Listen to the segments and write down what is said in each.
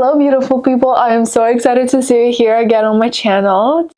Hello beautiful people, I am so excited to see you here again on my channel.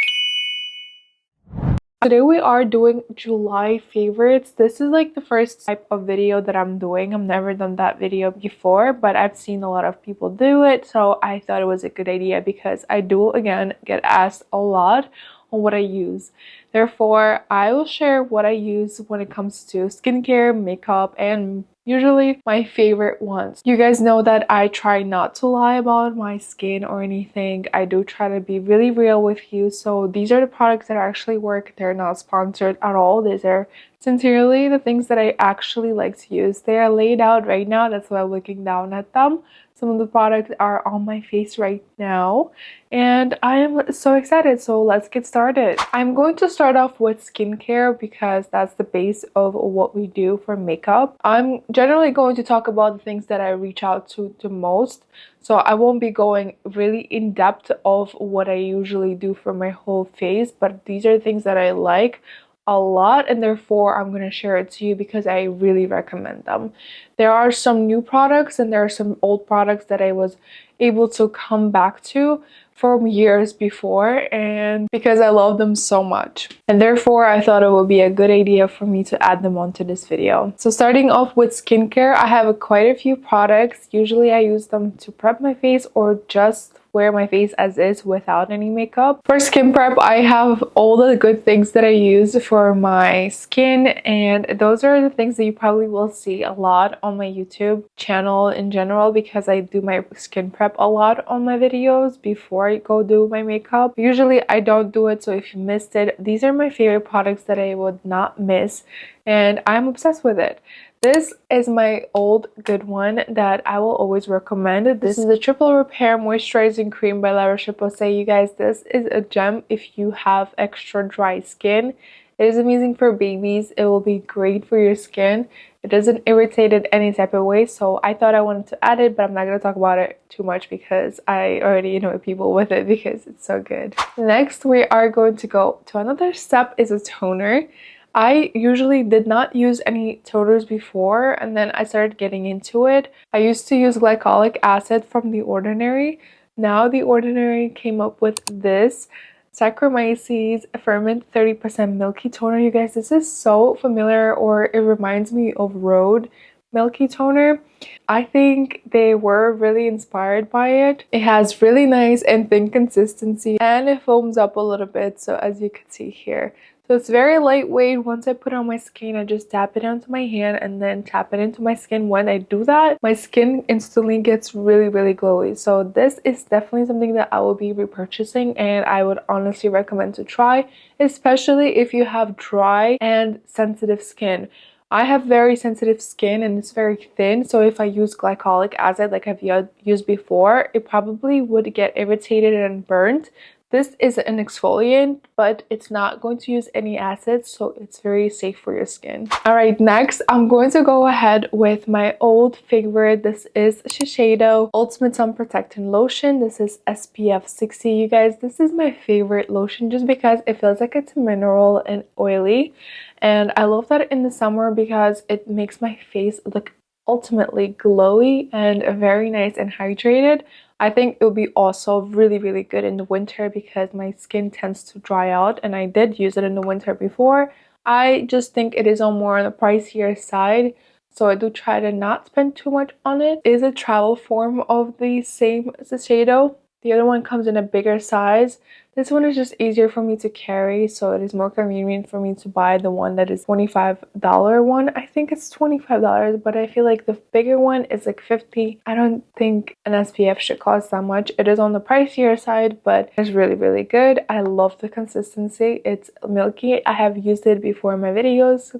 Today we are doing July favorites. This is like the first type of video that I'm doing. I've never done that video before, but I've seen a lot of people do it, so I thought it was a good idea because I do again get asked a lot on what I use. Therefore, I will share what I use when it comes to skincare, makeup, and usually my favorite ones. You guys know that I try not to lie about my skin or anything. I do try to be really real with you. So these are the products that actually work. They're not sponsored at all. These are sincerely the things that I actually like to use. They are laid out right now. That's why I'm looking down at them. Some of the products are on my face right now and I am so excited, so let's get started. I'm going to start off with skincare because that's the base of what we do for makeup. I'm generally going to talk about the things that I reach out to the most, so I won't be going really in depth of what I usually do for my whole face, but these are things that I like a lot and therefore I'm going to share it to you because I really recommend them. There are some new products and there are some old products that I was able to come back to from years before, and because I love them so much, and therefore I thought it would be a good idea for me to add them onto this video. So starting off with skincare, I have quite a few products. Usually I use them to prep my face or just wear my face as is without any makeup. For skin prep, I have all the good things that I use for my skin, and those are the things that you probably will see a lot on my YouTube channel in general because I do my skin prep a lot on my videos before I go do my makeup. Usually I don't do it, so if you missed it, these are my favorite products that I would not miss and I'm obsessed with it. This is my old good one that I will always recommend. This is the Triple Repair Moisturizing Cream by ROCHE POSAY. You guys, this is a gem if you have extra dry skin. It is amazing for babies. It will be great for your skin. It doesn't irritate it any type of way, so I thought I wanted to add it, but I'm not going to talk about it too much because I already annoy people with it because it's so good. Next, we are going to go to another step, is a toner. I usually did not use any toners before, and then I started getting into it. I used to use glycolic acid from The Ordinary. Now The Ordinary came up with this Saccharomyces Ferment 30% Milky Toner. You guys, this is so familiar, or it reminds me of Rhode Milky Toner. I think they were really inspired by it. It has really nice and thin consistency and it foams up a little bit, so as you can see here. So it's very lightweight. Once I put it on my skin, I just tap it onto my hand and then tap it into my skin. When I do that, my skin instantly gets really glowy. So this is definitely something that I will be repurchasing and I would honestly recommend to try, especially if you have dry and sensitive skin. I have very sensitive skin and it's very thin, so if I use glycolic acid like I've used before, it probably would get irritated and burnt. This is an exfoliant, but it's not going to use any acids, so it's very safe for your skin. Alright, next I'm going to go ahead with my old favorite. This is Shishieddo Ultimate Sun Protectant Lotion. This is SPF 60. You guys, this is my favorite lotion just because it feels like it's mineral and oily. And I love that in the summer because it makes my face look ultimately glowy and very nice and hydrated. I think it would be also really good in the winter because my skin tends to dry out, and I did use it in the winter before. I just think it is on more on the pricier side, so I do try to not spend too much on it. It is a travel form of the same Shishieddo. The other one comes in a bigger size. This one is just easier for me to carry, so it is more convenient for me to buy the one that is $25 one. I think it's $25, but I feel like the bigger one is like $50. I don't think an SPF should cost that much. It is on the pricier side, but it's really good. I love the consistency. It's milky. I have used it before in my videos.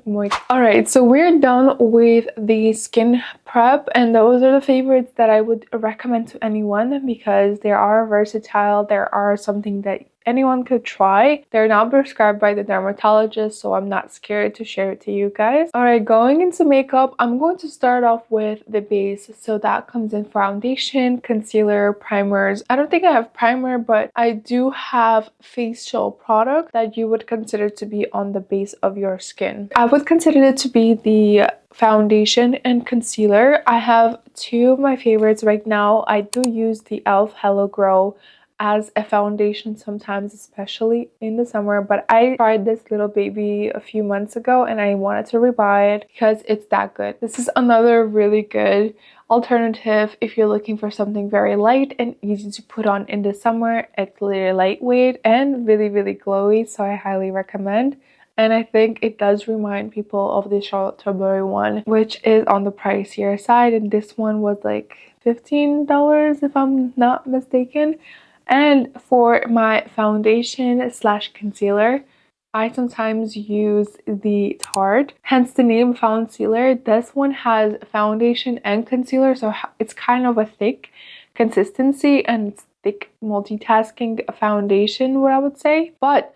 Alright, so we're done with the skin prep, and those are the favorites that I would recommend to anyone because they are versatile. There are something that anyone could try. They're not prescribed by the dermatologist, so I'm not scared to share it to you guys. Alright, going into makeup, I'm going to start off with the base. So that comes in foundation, concealer, primers. I don't think I have primer, but I do have facial product that you would consider to be on the base of your skin. I would consider it to be the foundation and concealer. I have two of my favorites right now. I do use the E.l.f. Hello Grow as a foundation sometimes, especially in the summer, but I tried this little baby a few months ago and I wanted to rebuy it because it's that good. This is another really good alternative if you're looking for something very light and easy to put on in the summer. It's really lightweight and really glowy, so I highly recommend. And I think it does remind people of the Charlotte Tilbury one, which is on the pricier side, and this one was like $15 if I'm not mistaken. And for my foundation slash concealer, I sometimes use the Tarte, hence the name Foundsealer. This one has foundation and concealer, so it's kind of a thick consistency and it's thick multitasking foundation, what I would say. But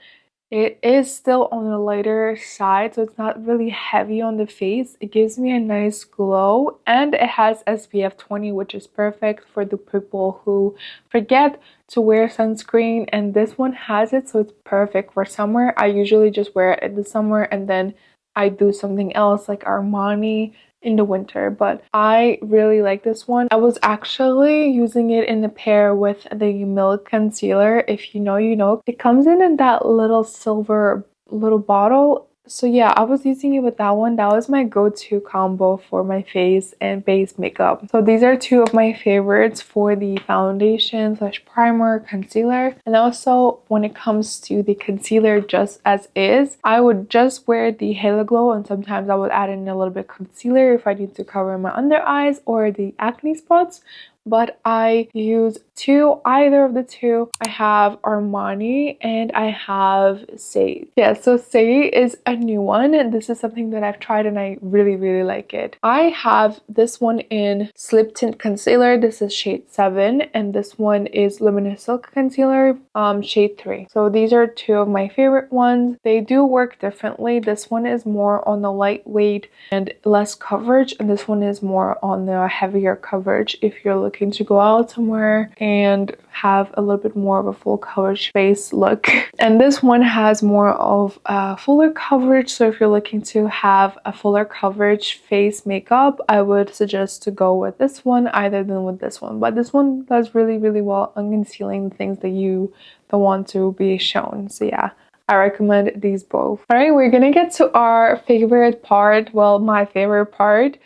it is still on the lighter side, so it's not really heavy on the face. It gives me a nice glow, and it has SPF 20, which is perfect for the people who forget to wear sunscreen, and this one has it, so it's perfect for summer. I usually just wear it in the summer and then I do something else like Armani in the winter, but I really like this one. I was actually using it in a pair with the Milk concealer. If you know, you know. It comes in that little silver little bottle. So yeah, I was using it with that one. That was my go-to combo for my face and base makeup. So these are two of my favorites for the foundation slash primer concealer. And also when it comes to the concealer just as is, I would just wear the Halo Glow, and sometimes I would add in a little bit of concealer if I need to cover my under eyes or the acne spots. But I use either of the two. I have Armani and I have Say. Yeah, so Say is a new one, and this is something that I've tried and I really like it. I have this one in Slip Tint Concealer. This is shade 7, and this one is Luminous Silk Concealer, shade 3. So these are two of my favorite ones. They do work differently. This one is more on the lightweight and less coverage, and this one is more on the heavier coverage if you're looking to go out somewhere and have a little bit more of a full coverage face look. And this one has more of a fuller coverage, so if you're looking to have a fuller coverage face makeup, I would suggest to go with this one either than with this one. But this one does really well on concealing the things that you don't want to be shown. So yeah, I recommend these both. Alright, we're gonna get to our favorite part. Well, my favorite part.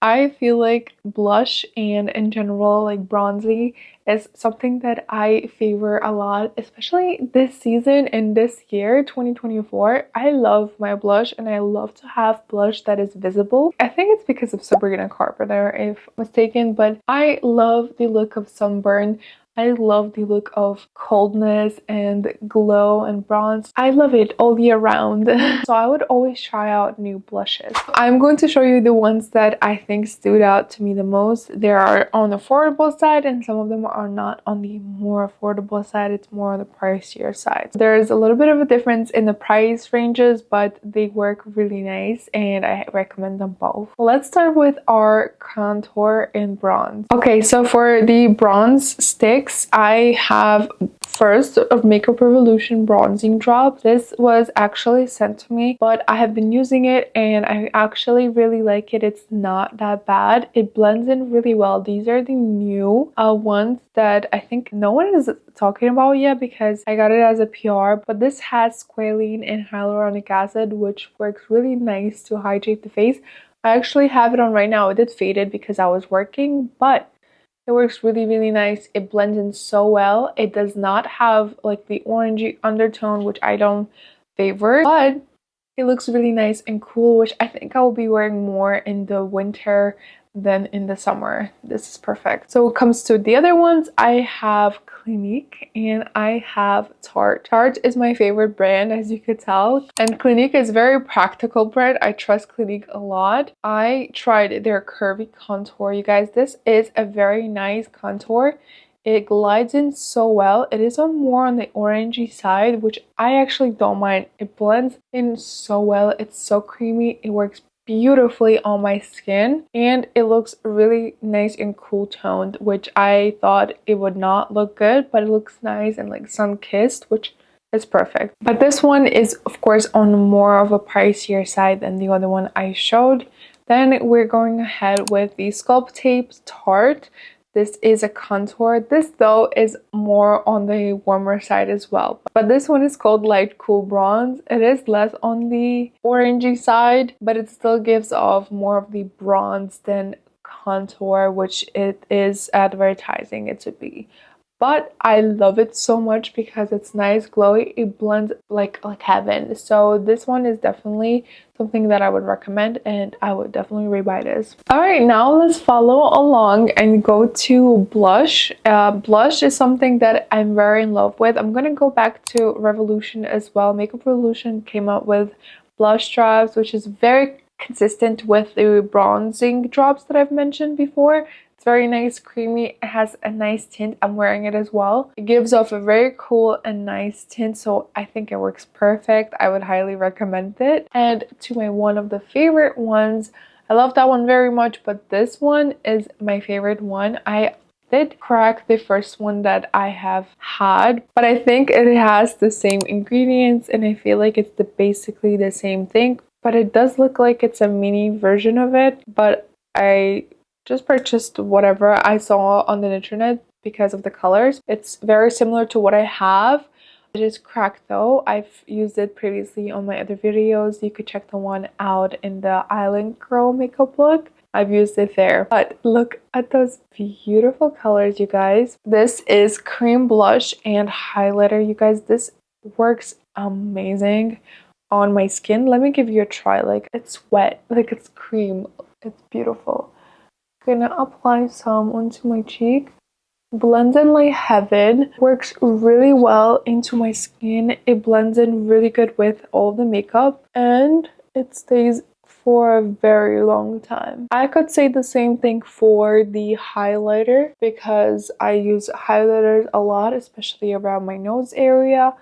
I feel like blush and in general like bronzy is something that I favor a lot, especially this season and this year 2024. I love my blush and I love to have blush that is visible. I think it's because of Sabrina Carpenter if mistaken, but I love the look of sunburn. I love the look of coldness and glow and bronze. I love it all year round. So I would always try out new blushes. I'm going to show you the ones that I think stood out to me the most. They are on the affordable side and some of them are not on the more affordable side. It's more on the pricier side. There's a little bit of a difference in the price ranges, but they work really nice and I recommend them both. Let's start with our contour and bronze. Okay, so for the bronze sticks, I have first of Makeup Revolution bronzing drop. This was actually sent to me, but I have been using it and I actually really like it. It's not that bad. It blends in really well. These are the new ones that I think no one is talking about yet because I got it as a PR, but this has squalene and hyaluronic acid, which works really nice to hydrate the face. I actually have it on right now. It did faded because I was working, but it works really nice. It blends in so well. It does not have like the orangey undertone, which I don't favor, but it looks really nice and cool, which I think I will be wearing more in the winter than in the summer. This is perfect. So when it comes to the other ones, I have Clinique and I have Tarte. Tarte is my favorite brand, as you could tell, and Clinique is a very practical brand. I trust Clinique a lot. I tried their curvy contour, you guys. This is a very nice contour. It glides in so well. It is on more on the orangey side, which I actually don't mind. It blends in so well. It's so creamy. It works beautifully on my skin, and it looks really nice and cool toned, which I thought it would not look good, but it looks nice and like sun-kissed, which is perfect. But this one is of course on more of a pricier side than the other one I showed. Then we're going ahead with the Sculpt Tape Tarte. This is a contour. This though is more on the warmer side as well. But this one is called Light Cool Bronze. It is less on the orangey side, but it still gives off more of the bronze than contour, which it is advertising it to be. But I love it so much because it's nice, glowy. It blends like heaven. So this one is definitely something that I would recommend, and I would definitely rebuy this. Alright, now let's follow along and go to blush. Blush is something that I'm very in love with. I'm gonna go back to Revolution as well. Makeup Revolution came out with blush drops, which is very consistent with the bronzing drops that I've mentioned before. It's very nice, creamy. It has a nice tint. I'm wearing it as well. It gives off a very cool and nice tint, so I think it works perfect. I would highly recommend it. And to my one of the favorite ones, I love that one very much, but this one is my favorite one. I did crack the first one that I have had, but I think it has the same ingredients and I feel like it's basically the same thing, but it does look like it's a mini version of it. But I just purchased whatever I saw on the internet because of the colors. It's very similar to what I have. It is cracked though. I've used it previously on my other videos. You could check the one out in the Island Girl makeup look. I've used it there. But look at those beautiful colors, you guys. This is cream blush and highlighter, you guys. This works amazing on my skin. Let me give you a try. Like, it's wet, like it's cream. It's beautiful. Gonna apply some onto my cheek. Blends in like heaven. Works really well into my skin. It blends in really good with all the makeup and it stays for a very long time. I could say the same thing for the highlighter because I use highlighters a lot, especially around my nose area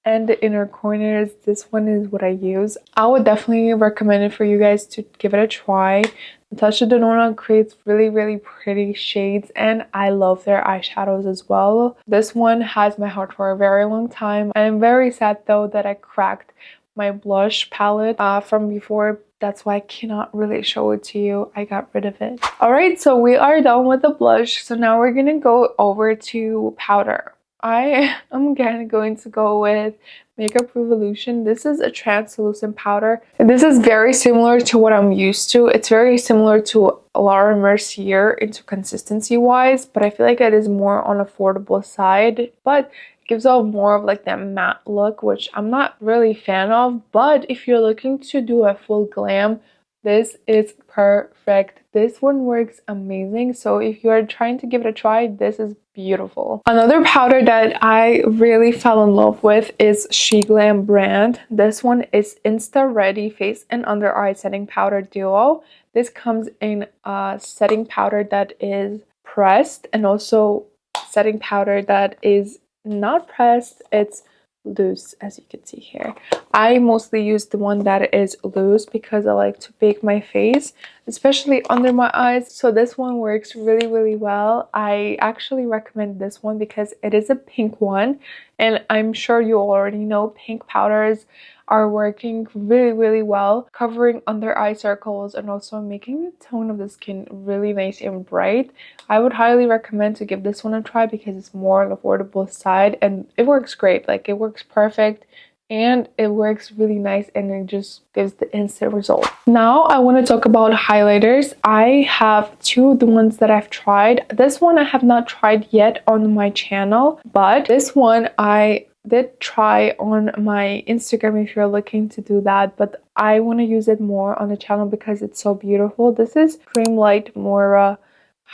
and the inner corners. This one is what I use. I would definitely recommend it for you guys to give it a try. Natasha Denona creates really pretty shades and I love their eyeshadows as well. This one has my heart for a very long time. I'm very sad though that I cracked my blush palette from before. That's why I cannot really show it to you. I got rid of it. Alright, so we are done with the blush. So now we're gonna go over to powder. I am again going to go with Makeup Revolution. This is a translucent powder. This is very similar to what I'm used to. It's very similar to Laura Mercier into consistency wise, but I feel like it is more on affordable side. But it gives off more of like that matte look, which I'm not really a fan of. But if you're looking to do a full glam, this is perfect. This one works amazing. So if you are trying to give it a try, this is beautiful. Another powder that I really fell in love with is SHEGLAM brand. This one is Insta Ready Face and Under Eye Setting Powder Duo. This comes in a setting powder that is pressed and also setting powder that is not pressed. It's loose, as you can see here. I mostly use the one that is loose because I like to bake my face, especially under my eyes. So this one works really well. I actually recommend this one because it is a pink one, and I'm sure you already know pink powders are working really well, covering under eye circles and also making the tone of the skin really nice and bright. I would highly recommend to give this one a try because it's more on the affordable side and it works great. Like, it works perfect and it works really nice and it just gives the instant result. Now I want to talk about highlighters. I have two of the ones that I've tried. This one I have not tried yet on my channel, but this one I did try on my Instagram if you're looking to do that, but I want to use it more on the channel because it's so beautiful. This is Creamlight Mora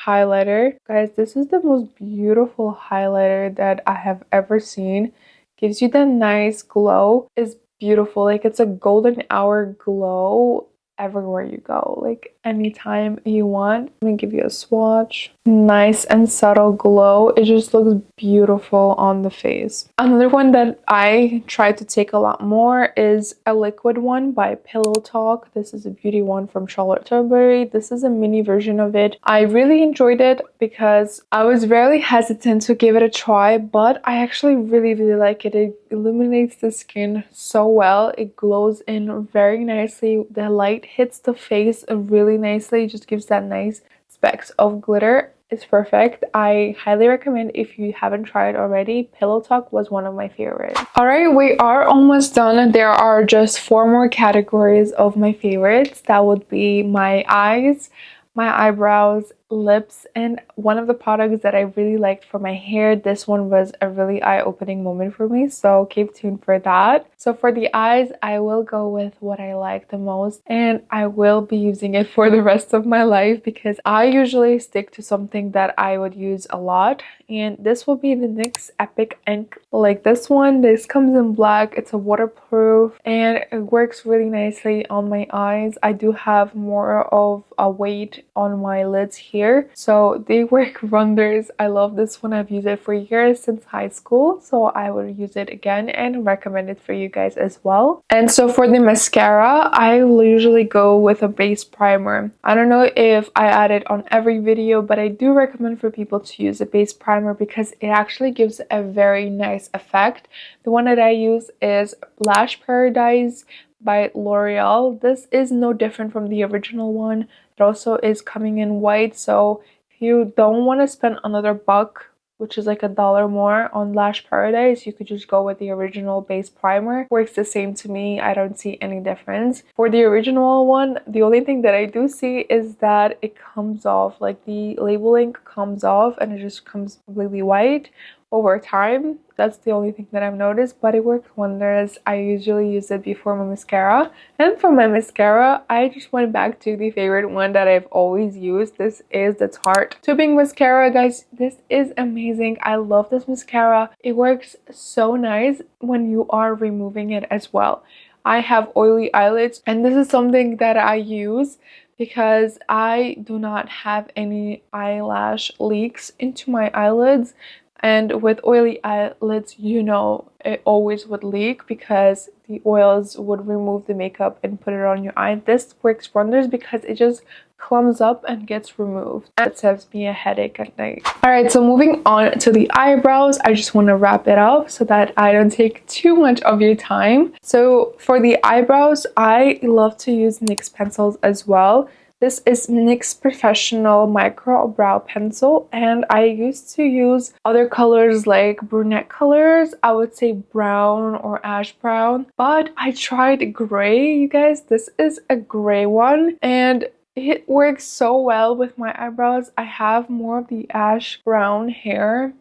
highlighter. Guys, this is the most beautiful highlighter that I have ever seen. Gives you the nice glow. It's beautiful. Like, it's a golden hour glow. everywhere you go, like anytime you want. Let me give you a swatch. Nice and subtle glow. It just looks beautiful on the face. Another one that I try to take a lot more is a liquid one by Pillow Talk. This is a beauty one from Charlotte Tilbury. This is a mini version of it. I really enjoyed it because I was very hesitant to give it a try, but I actually really like it. It illuminates the skin so well. It glows in very nicely. The light hits the face really nicely. It just gives that nice specks of glitter. It's perfect. I highly recommend if you haven't tried already. Pillow Talk was one of my favorites. Alright, we are almost done. There are just 4 more categories of my favorites. That would be my eyes, my eyebrows, lips, and one of the products that I really liked for my hair. This one was a really eye-opening moment for me, so keep tuned for that. So for the eyes, I will go with what I like the most, and I will be using it for the rest of my life because I usually stick to something that I would use a lot, and this will be the NYX Epic Ink. Like this one, this comes in black. It's a waterproof and it works really nicely on my eyes. I do have more of a weight on my lids here, so they work wonders. I love this one. I've used it for years, since high school, so I would use it again and recommend it for you guys as well. And so for the mascara, I will usually go with a base primer. I don't know if I add it on every video, but I do recommend for people to use a base primer because it actually gives a very nice effect. The one that I use is Lash Paradise by L'Oreal. This is no different from the original one. It also is coming in white, so if you don't want to spend another buck, which is like $1 more on Lash Paradise, you could just go with the original base primer. Works the same to me. I don't see any difference. For the original one, the only thing that I do see is that it comes off, like the labeling comes off and it just comes completely white over time. That's the only thing that I've noticed, but it works wonders. I usually use it before my mascara. And for my mascara, I just went back to the favorite one that I've always used. This is the Tarte tubing mascara, guys. This is amazing. I love this mascara. It works so nice when you are removing it as well. I have oily eyelids, and this is something that I use because I do not have any eyelash leaks into my eyelids. And with oily eyelids, you know, it always would leak because the oils would remove the makeup and put it on your eye. This works wonders because it just clumps up and gets removed. And it saves me a headache at night. Alright, so moving on to the eyebrows, I just want to wrap it up so that I don't take too much of your time. So for the eyebrows, I love to use NYX pencils as well. This is NYX Professional Micro Brow Pencil, and I used to use other colors like brunette colors. I would say brown or ash brown, but I tried gray, you guys. This is a gray one, and it works so well with my eyebrows. I have more of the ash brown hair,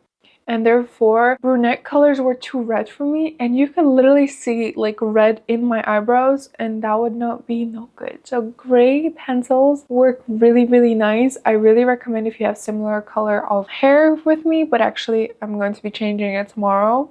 and therefore brunette colors were too red for me, and you can literally see like red in my eyebrows, and that would not be no good. So gray pencils work really nice. I really recommend if you have similar color of hair with me, but actually I'm going to be changing it tomorrow.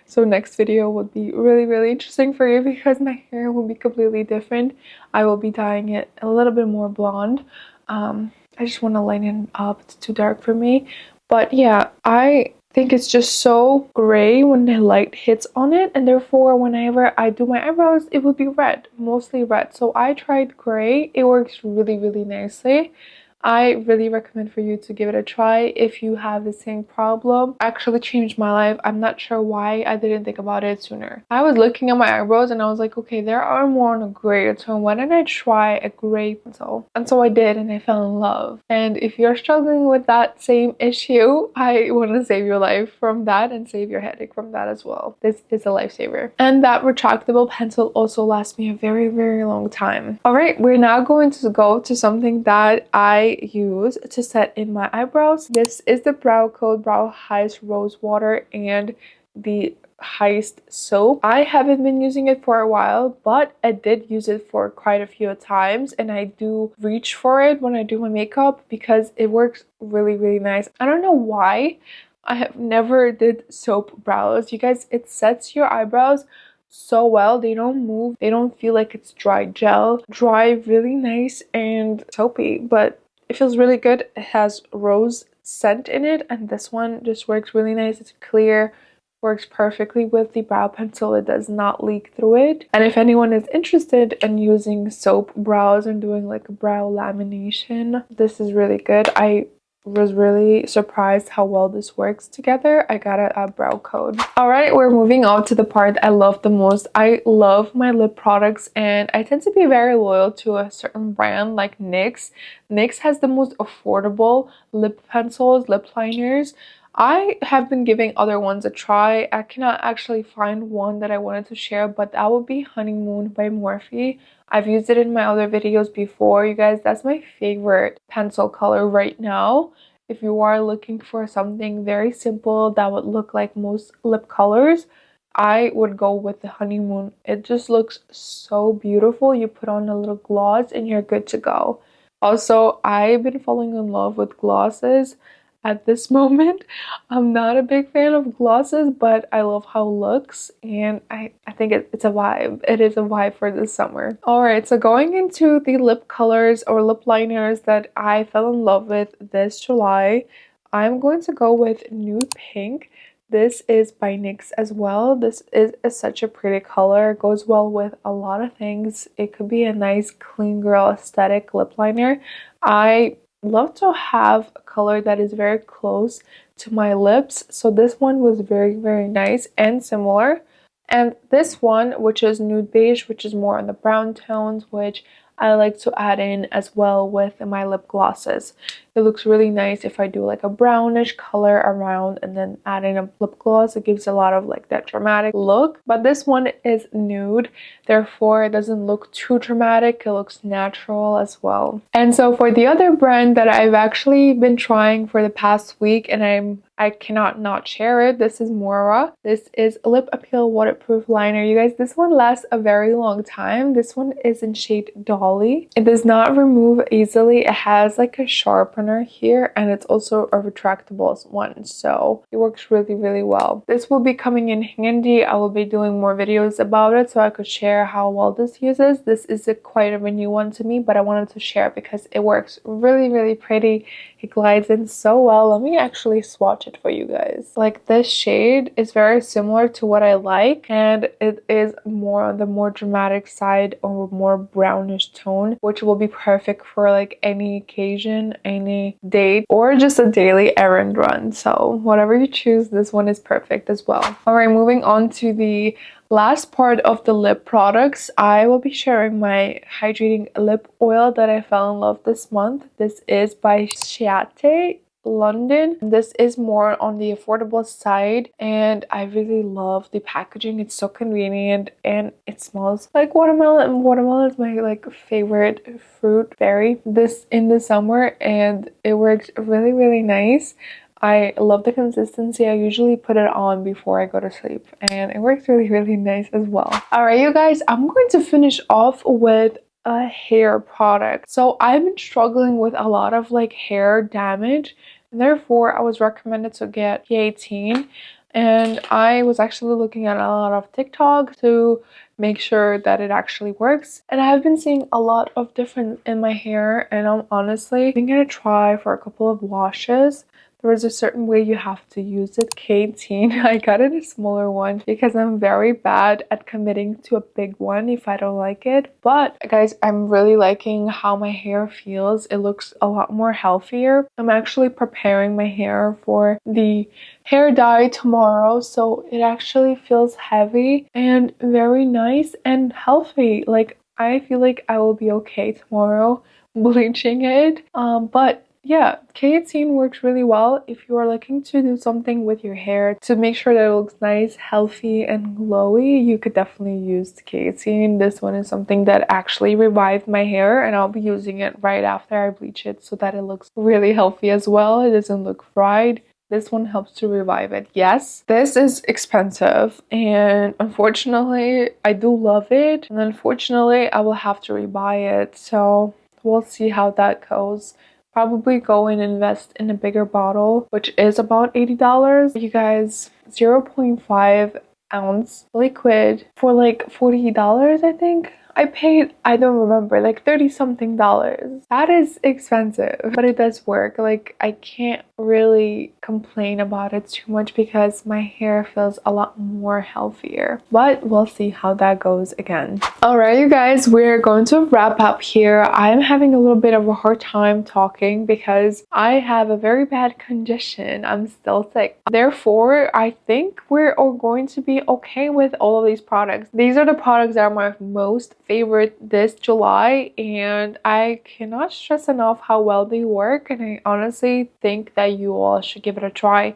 So next video would be really interesting for you because my hair will be completely different. I will be dyeing it a little bit more blonde. I just want to lighten it up. It's too dark for me. But yeah, I think it's just so gray when the light hits on it, and therefore whenever I do my eyebrows, it would be red, mostly red. So I tried gray. It works really nicely. I really recommend for you to give it a try if you have the same problem. It actually changed my life. I'm not sure why I didn't think about it sooner. I was looking at my eyebrows and I was like, okay, there are more on a gray tone. Why don't I try a gray pencil? And so I did, and I fell in love. And if you're struggling with that same issue, I want to save your life from that and save your headache from that as well. This is a lifesaver. And that retractable pencil also lasts me a very long time. All right, we're now going to go to something that I use to set in my eyebrows. This is the Brow Code Brow Heist Rose Water and the Heist soap. I haven't been using it for a while, but I did use it for quite a few times, and I do reach for it when I do my makeup because it works really nice. I don't know why I have never did soap brows. You guys, it sets your eyebrows so well. They don't move, they don't feel like it's dry gel. Dry, really nice and soapy, but it feels really good. It has rose scent in it, and this one just works really nice. It's clear, works perfectly with the brow pencil. It does not leak through it. And if anyone is interested in using soap brows and doing like a brow lamination, this is really good. I was really surprised how well this works together. I got a brow code. All right, we're moving on to the part I love the most. I love my lip products, and I tend to be very loyal to a certain brand like NYX. NYX has the most affordable lip pencils, lip liners. I have been giving other ones a try. I cannot actually find one that I wanted to share, but that would be Honeymoon by Morphe. I've used it in my other videos before, you guys. That's my favorite pencil color right now. If you are looking for something very simple that would look like most lip colors, I would go with the Honeymoon. It just looks so beautiful. You put on a little gloss and you're good to go. Also, I've been falling in love with glosses at this moment. I'm not a big fan of glosses, but I love how it looks, and I think it's a vibe. It is a vibe for this summer. Alright, so going into the lip colors or lip liners that I fell in love with this July, I'm going to go with Nude Pink. This is by NYX as well. This is such a pretty color. It goes well with a lot of things. It could be a nice clean girl aesthetic lip liner. I love to have a color that is very close to my lips, so this one was very nice and similar. And this one, which is Nude Beige, which is more on the brown tones, which I like to add in as well with my lip glosses. It looks really nice if I do like a brownish color around and then add in a lip gloss. It gives a lot of like that dramatic look. But this one is nude, therefore it doesn't look too dramatic. It looks natural as well. And so for the other brand that I've actually been trying for the past week, and I cannot not share it, this is Mora. This is a lip appeal waterproof liner. You guys, this one lasts a very long time. This one is in shade Dolly. It does not remove easily. It has like a sharpener here, and it's also a retractable one, so it works really well. This will be coming in handy. I will be doing more videos about it so I could share how well this uses. This is quite of a new one to me, but I wanted to share because it works really pretty. It glides in so well. Let me actually swatch it for you guys. Like, this shade is very similar to what I like, and it is more on the more dramatic side or more brownish tone, which will be perfect for like any occasion, any date, or just a daily errand run. So whatever you choose, this one is perfect as well. All right, moving on to the last part of the lip products, I will be sharing my hydrating lip oil that I fell in love this month. This is by Schiate London. This is more on the affordable side, and I really love the packaging. It's so convenient and it smells like watermelon, and watermelon is my like favorite fruit berry this in the summer, and it works really nice. I love the consistency. I usually put it on before I go to sleep, and it works really nice as well. All right, you guys, I'm going to finish off with a hair product. So I've been struggling with a lot of like hair damage, and therefore I was recommended to get K18, and I was actually looking at a lot of TikTok to make sure that it actually works, and I've been seeing a lot of difference in my hair, and I'm honestly gonna try for a couple of washes. There is a certain way you have to use it. K18, I got it a smaller one because I'm very bad at committing to a big one if I don't like it. But guys, I'm really liking how my hair feels. It looks a lot more healthier. I'm actually preparing my hair for the hair dye tomorrow, so it actually feels heavy and very nice and healthy. Like, I feel like I will be okay tomorrow bleaching it. But yeah, K18 works really well if you are looking to do something with your hair to make sure that it looks nice, healthy, and glowy. You could definitely use K18. This one is something that actually revived my hair, and I'll be using it right after I bleach it so that it looks really healthy as well. It doesn't look fried. This one helps to revive it. Yes, this is expensive, and unfortunately I do love it, and unfortunately I will have to rebuy it, so we'll see how that goes. Probably go and invest in a bigger bottle, which is about $80. You guys, 0.5 ounce liquid for like $40, I think. I paid, I don't remember, like 30 something dollars. That is expensive, but it does work. Like, I can't really complain about it too much because my hair feels a lot more healthier, but we'll see how that goes again. All right, you guys, we're going to wrap up here. I'm having a little bit of a hard time talking because I have a very bad condition. I'm still sick. Therefore, I think we're all going to be okay with all of these products. These are the products that are my most favorite this July, and I cannot stress enough how well they work, and I honestly think that you all should give it a try.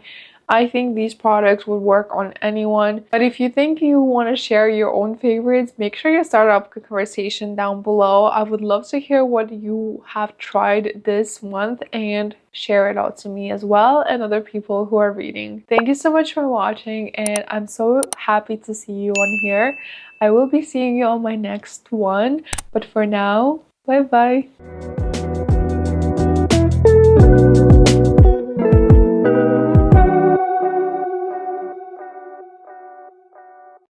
I think these products would work on anyone, but if you think you want to share your own favorites, make sure you start up a conversation down below. I would love to hear what you have tried this month and share it out to me as well and other people who are reading. Thank you so much for watching, and I'm so happy to see you on here. I will be seeing you on my next one, but for now, bye bye.